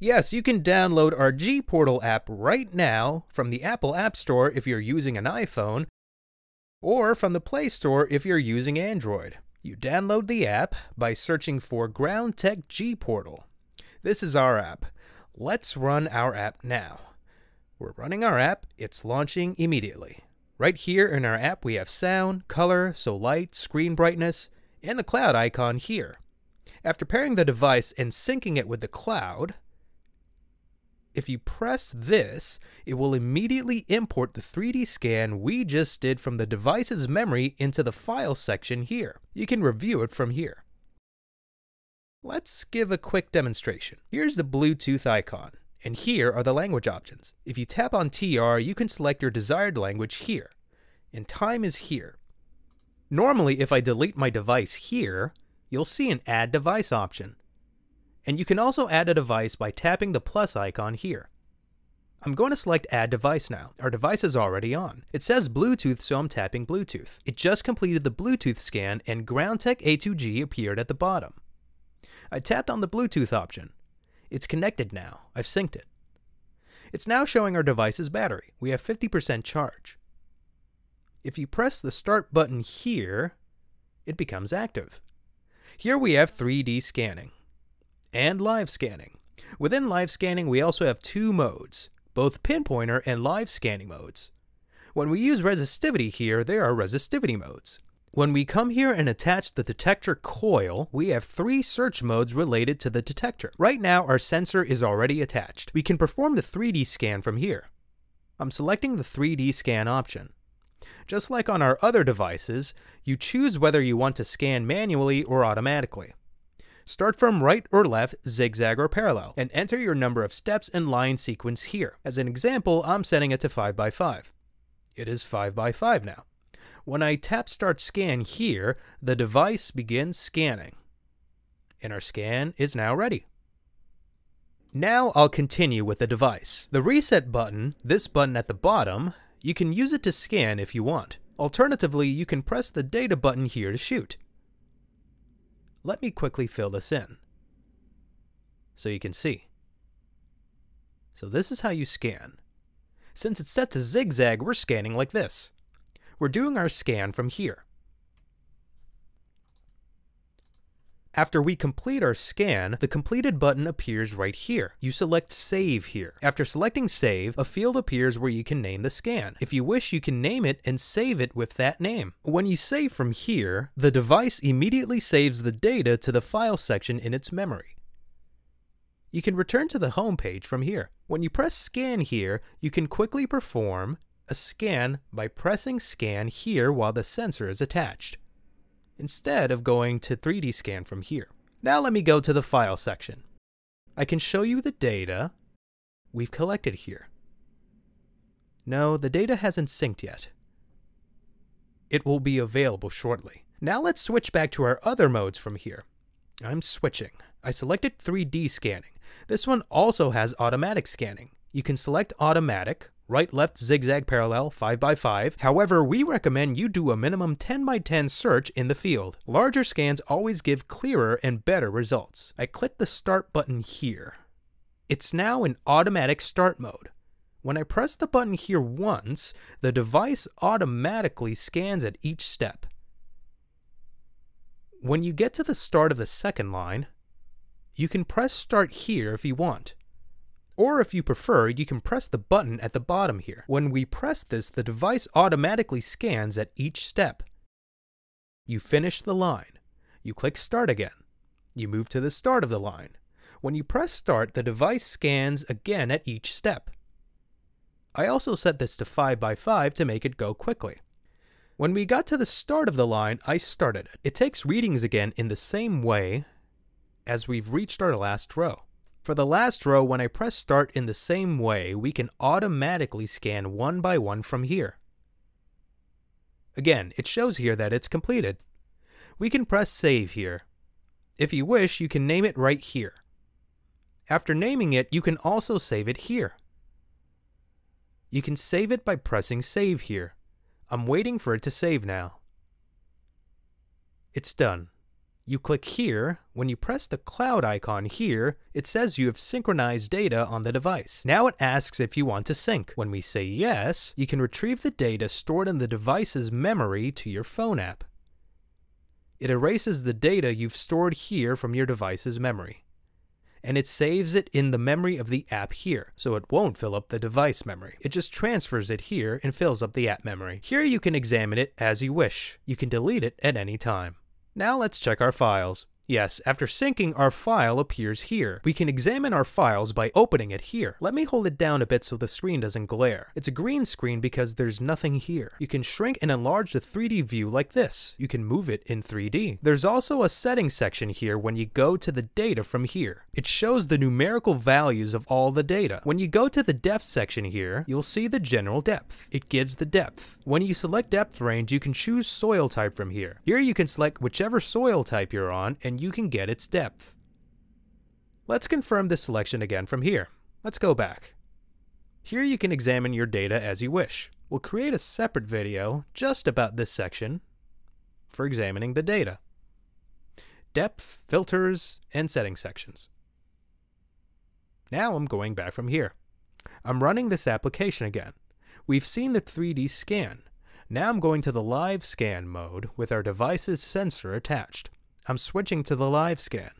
Yes, you can download our G Portal app right now from the Apple App Store if you're using an iPhone, or from the Play Store if you're using Android. You download the app by searching for GROUNDTECH G Portal. This is our app. Let's run our app now. We're running our app. It's launching immediately. Right here in our app, we have sound, color, so light, screen brightness, and the cloud icon here. After pairing the device and syncing it with the cloud, if you press this, it will immediately import the 3D scan we just did from the device's memory into the file section here. You can review it from here. Let's give a quick demonstration. Here's the Bluetooth icon, and here are the language options. If you tap on TR, you can select your desired language here, and time is here. Normally, if I delete my device here, you'll see an Add Device option. And you can also add a device by tapping the plus icon here. I'm going to select Add Device now. Our device is already on. It says Bluetooth, so I'm tapping Bluetooth. It just completed the Bluetooth scan, and GROUNDTECH A2-G appeared at the bottom. I tapped on the Bluetooth option. It's connected now. I've synced it. It's now showing our device's battery. We have 50% charge. If you press the Start button here, it becomes active. Here we have 3D scanning and live scanning. Within live scanning, we also have two modes, both pinpointer and live scanning modes. When we use resistivity here, there are resistivity modes. When we come here and attach the detector coil, we have three search modes related to the detector. Right now, our sensor is already attached. We can perform the 3D scan from here. I'm selecting the 3D scan option. Just like on our other devices, you choose whether you want to scan manually or automatically. Start from right or left, zigzag or parallel, and enter your number of steps and line sequence here. As an example, I'm setting it to 5x5. It is 5x5 now. When I tap Start Scan here, the device begins scanning. And our scan is now ready. Now I'll continue with the device. The Reset button, this button at the bottom, you can use it to scan if you want. Alternatively, you can press the Data button here to shoot. Let me quickly fill this in so you can see. So this is how you scan. Since it's set to zigzag, we're scanning like this. We're doing our scan from here. After we complete our scan, the completed button appears right here. You select Save here. After selecting Save, a field appears where you can name the scan. If you wish, you can name it and save it with that name. When you save from here, the device immediately saves the data to the file section in its memory. You can return to the home page from here. When you press Scan here, you can quickly perform a scan by pressing Scan here while the sensor is attached, instead of going to 3D scan from here. Now let me go to the file section. I can show you the data we've collected here. No, the data hasn't synced yet. It will be available shortly. Now let's switch back to our other modes from here. I'm switching. I selected 3D scanning. This one also has automatic scanning. You can select automatic, right, left, zigzag, parallel, 5x5. However, we recommend you do a minimum 10x10 search in the field. Larger scans always give clearer and better results. I click the Start button here. It's now in automatic start mode. When I press the button here once, the device automatically scans at each step. When you get to the start of the second line, you can press Start here if you want. Or if you prefer, you can press the button at the bottom here. When we press this, the device automatically scans at each step. You finish the line. You click Start again. You move to the start of the line. When you press Start, the device scans again at each step. I also set this to 5x5 to make it go quickly. When we got to the start of the line, I started it. It takes readings again in the same way as we've reached our last row. For the last row, when I press Start in the same way, we can automatically scan one by one from here. Again, it shows here that it's completed. We can press Save here. If you wish, you can name it right here. After naming it, you can also save it here. You can save it by pressing Save here. I'm waiting for it to save now. It's done. You click here. When you press the cloud icon here, it says you have synchronized data on the device. Now it asks if you want to sync. When we say yes, you can retrieve the data stored in the device's memory to your phone app. It erases the data you've stored here from your device's memory, and it saves it in the memory of the app here, so it won't fill up the device memory. It just transfers it here and fills up the app memory. Here you can examine it as you wish. You can delete it at any time. Now let's check our files. Yes, after syncing, our file appears here. We can examine our files by opening it here. Let me hold it down a bit so the screen doesn't glare. It's a green screen because there's nothing here. You can shrink and enlarge the 3D view like this. You can move it in 3D. There's also a settings section here when you go to the data from here. It shows the numerical values of all the data. When you go to the depth section here, you'll see the general depth. It gives the depth. When you select depth range, you can choose soil type from here. Here you can select whichever soil type you're on, and you can get its depth. Let's confirm this selection again from here. Let's go back. Here you can examine your data as you wish. We'll create a separate video just about this section for examining the data. Depth, filters, and settings sections. Now I'm going back from here. I'm running this application again. We've seen the 3D scan. Now I'm going to the live scan mode with our device's sensor attached. I'm switching to the live scan.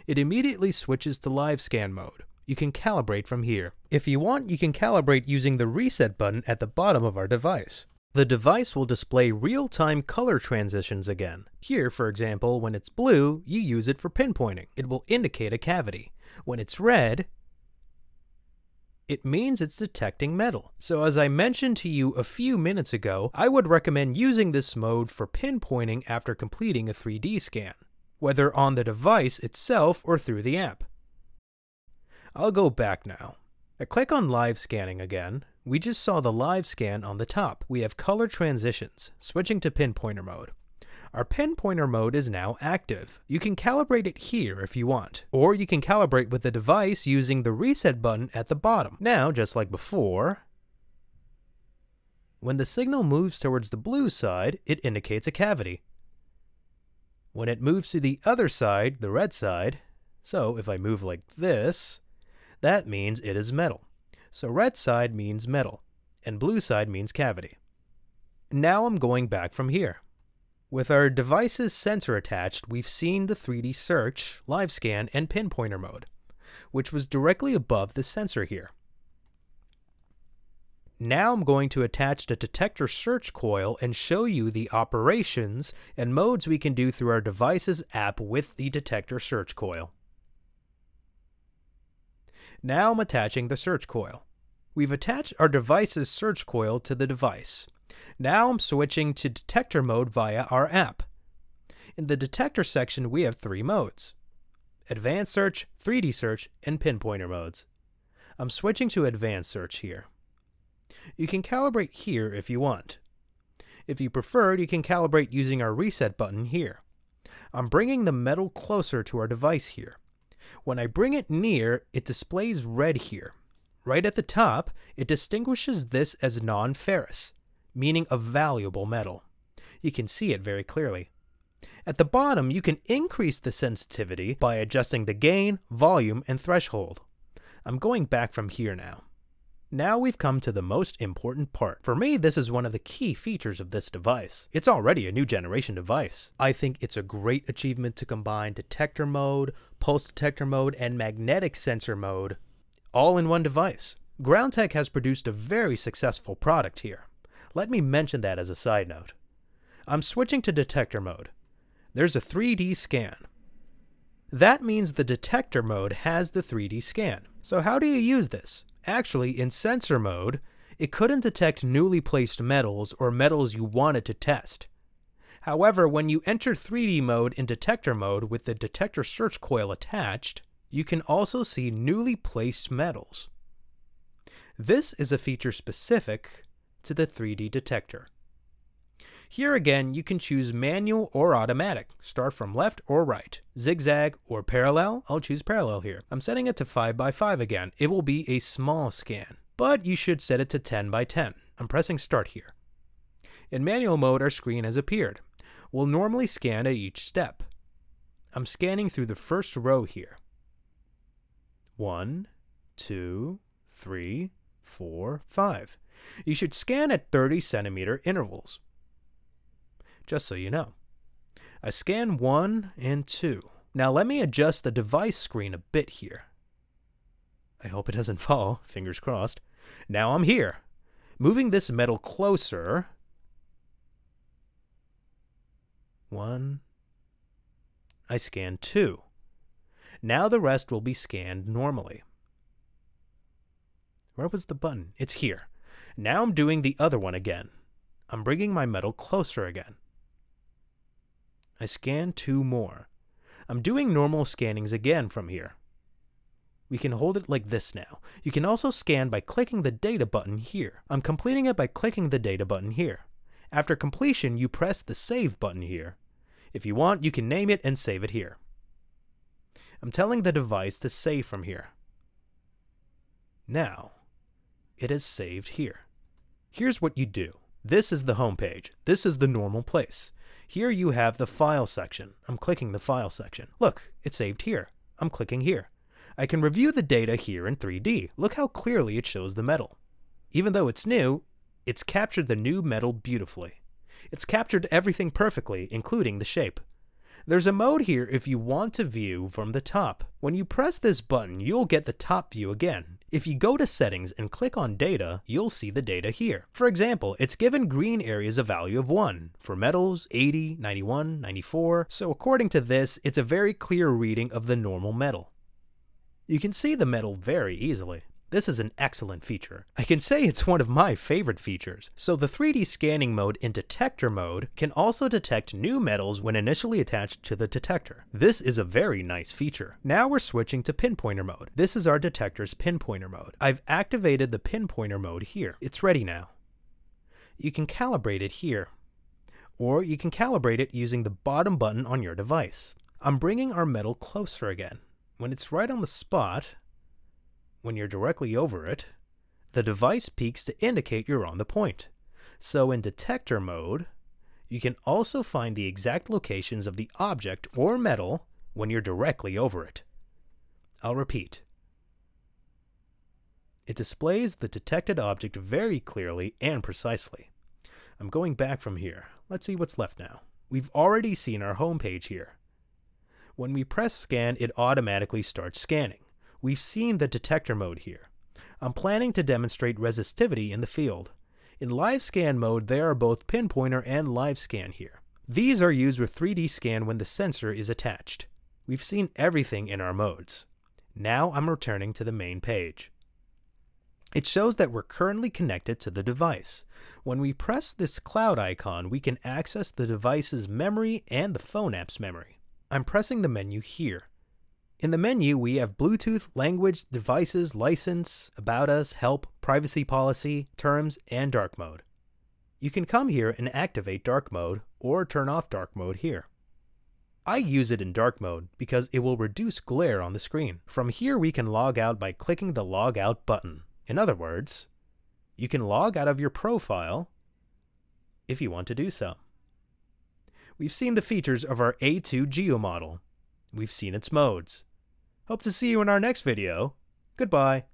It immediately switches to live scan mode. You can calibrate from here. If you want, you can calibrate using the reset button at the bottom of our device. The device will display real-time color transitions again. Here, for example, when it's blue, you use it for pinpointing. It will indicate a cavity. When it's red, it means it's detecting metal. So as I mentioned to you a few minutes ago, I would recommend using this mode for pinpointing after completing a 3D scan, whether on the device itself or through the app. I'll go back now. I click on live scanning again. We just saw the live scan on the top. We have color transitions, switching to pinpointer mode. Our pinpointer mode is now active. You can calibrate it here if you want, or you can calibrate with the device using the reset button at the bottom. Now, just like before, when the signal moves towards the blue side, it indicates a cavity. When it moves to the other side, the red side, so if I move like this, that means it is metal. So red side means metal, and blue side means cavity. Now I'm going back from here. With our device's sensor attached, we've seen the 3D search, live scan, and pinpointer mode, which was directly above the sensor here. Now I'm going to attach the detector search coil and show you the operations and modes we can do through our device's app with the detector search coil. Now I'm attaching the search coil. We've attached our device's search coil to the device. Now I'm switching to detector mode via our app. In the detector section, we have 3 modes: advanced search, 3D search, and pinpointer modes. I'm switching to advanced search here. You can calibrate here if you want. If you prefer, you can calibrate using our reset button here. I'm bringing the metal closer to our device here. When I bring it near, it displays red here. Right at the top, it distinguishes this as non-ferrous, meaning a valuable metal. You can see it very clearly. At the bottom, you can increase the sensitivity by adjusting the gain, volume, and threshold. I'm going back from here now. Now we've come to the most important part. For me, this is one of the key features of this device. It's already a new generation device. I think it's a great achievement to combine detector mode, pulse detector mode, and magnetic sensor mode all in one device. GROUNDTECH has produced a very successful product here. Let me mention that as a side note. I'm switching to detector mode. There's a 3D scan. That means the detector mode has the 3D scan. So how do you use this? Actually, in sensor mode, it couldn't detect newly placed metals or metals you wanted to test. However, when you enter 3D mode in detector mode with the detector search coil attached, you can also see newly placed metals. This is a feature specific to the 3D detector. Here again, you can choose manual or automatic. Start from left or right. Zigzag or parallel. I'll choose parallel here. I'm setting it to 5x5 again. It will be a small scan, but you should set it to 10x10. I'm pressing start here. In manual mode, our screen has appeared. We'll normally scan at each step. I'm scanning through the first row here. 1, 2, 3, 4, 5. You should scan at 30 centimeter intervals. Just so you know. I scan 1 and 2. Now let me adjust the device screen a bit here. I hope it doesn't fall, fingers crossed. Now I'm here. Moving this metal closer. 1. I scan 2. Now the rest will be scanned normally. Where was the button? It's here. Now I'm doing the other one again. I'm bringing my metal closer again. I scan 2 more. I'm doing normal scannings again from here. We can hold it like this now. You can also scan by clicking the data button here. I'm completing it by clicking the data button here. After completion, you press the save button here. If you want, you can name it and save it here. I'm telling the device to save from here. Now, it is saved here. Here's what you do. This is the home page. This is the normal place. Here you have the file section. I'm clicking the file section. Look, it's saved here. I'm clicking here. I can review the data here in 3D. Look how clearly it shows the metal. Even though it's new, it's captured the new metal beautifully. It's captured everything perfectly, including the shape. There's a mode here if you want to view from the top. When you press this button, you'll get the top view again. If you go to settings and click on data, you'll see the data here. For example, it's given green areas a value of 1. For metals, 80, 91, 94. So according to this, it's a very clear reading of the normal metal. You can see the metal very easily. This is an excellent feature. I can say it's one of my favorite features. So the 3D scanning mode in detector mode can also detect new metals when initially attached to the detector. This is a very nice feature. Now we're switching to pinpointer mode. This is our detector's pinpointer mode. I've activated the pinpointer mode here. It's ready now. You can calibrate it here, or you can calibrate it using the bottom button on your device. I'm bringing our metal closer again. When it's right on the spot, when you're directly over it, the device peaks to indicate you're on the point. So in detector mode, you can also find the exact locations of the object or metal when you're directly over it. I'll repeat. It displays the detected object very clearly and precisely. I'm going back from here. Let's see what's left now. We've already seen our home page here. When we press scan, it automatically starts scanning. We've seen the detector mode here. I'm planning to demonstrate resistivity in the field. In live scan mode, there are both pinpointer and live scan here. These are used with 3D scan when the sensor is attached. We've seen everything in our modes. Now I'm returning to the main page. It shows that we're currently connected to the device. When we press this cloud icon, we can access the device's memory and the phone app's memory. I'm pressing the menu here. In the menu, we have Bluetooth, language, devices, license, about us, help, privacy policy, terms, and dark mode. You can come here and activate dark mode or turn off dark mode here. I use it in dark mode because it will reduce glare on the screen. From here, we can log out by clicking the log out button. In other words, you can log out of your profile if you want to do so. We've seen the features of our A2-GEO model. We've seen its modes. Hope to see you in our next video. Goodbye.